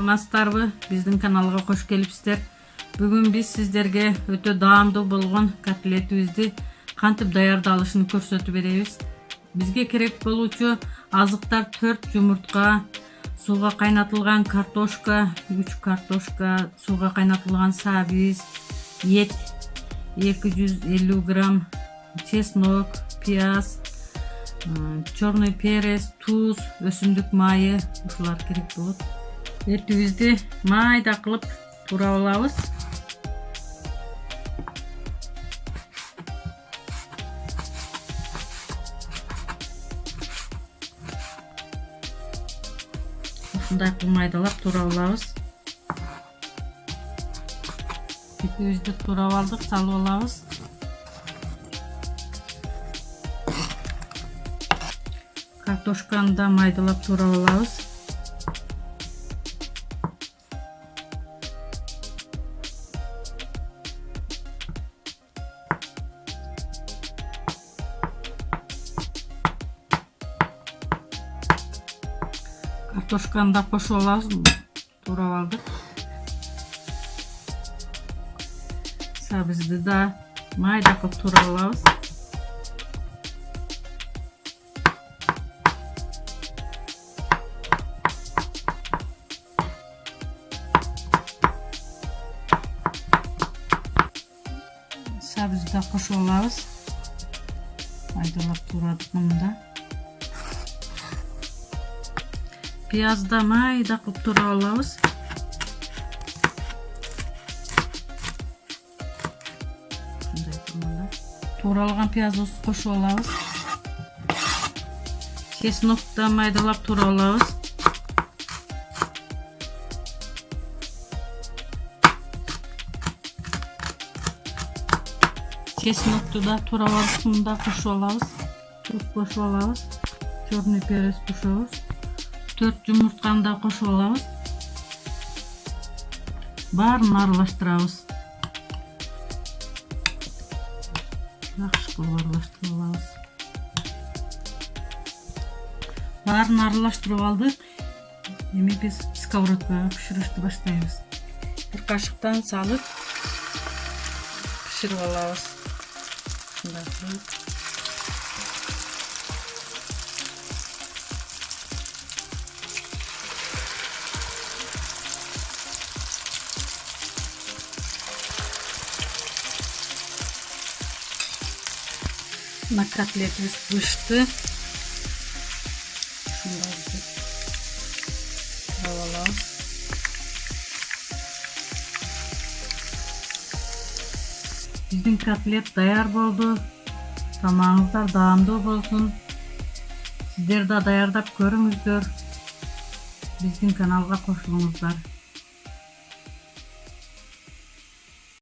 Саламатсыздарбы? Биздин каналга кош келипсиздер. Бүгүн биз сиздерге өтө даамдуу болгон котлетибизди кантип даярдалышын көрсөтүп беребиз. Бизге керек болуучу азыктар 4 жумуртка, сууга кайнатылган картошка, 3 картошка, сууга кайнатылган сабиз, эт 250 грамм, чеснок, пияз, черный перец, туз, өсүмдүк майы ушулар керек болот. Этибизди майда кылып турап алабыз. Ушундай кылып майдалап турап алабыз. Этибизди турап алдык, салып алабыз. Картошканы да майдалап турап алабыз. Картошканы да кошуп алабыз, турап алдык. Сабизди да майда кылып турап алабыз. Сабизди да кошуп алабыз. Майдалап турадык мында. Пиязды майда кылып турап алабыз. Туралган пиязды кошуп алабыз. Чеснокты майдалап турап алабыз. Чеснокты да турап алып мында кошуп алабыз. Туз кошуп алабыз. Черный перец кошобуз. 4 жумуртканы да кошуп алабыз. Баарын аралаштырабыз. Жакшы кылып аралаштырып алабыз. Баарын аралаштырып алдык. Эми биз сковородкага пиширишти баштайбыз. Бир кашыктан салып пиширип алабыз. Ушундай кылып. На котлетибиз пышты. Шундай алабыз. Биздин котлет даяр болду. Тамагыңыздар даамдуу болсун. Сиздер да даярдап көрүңүздөр. Биздин каналга кошулуңуздар.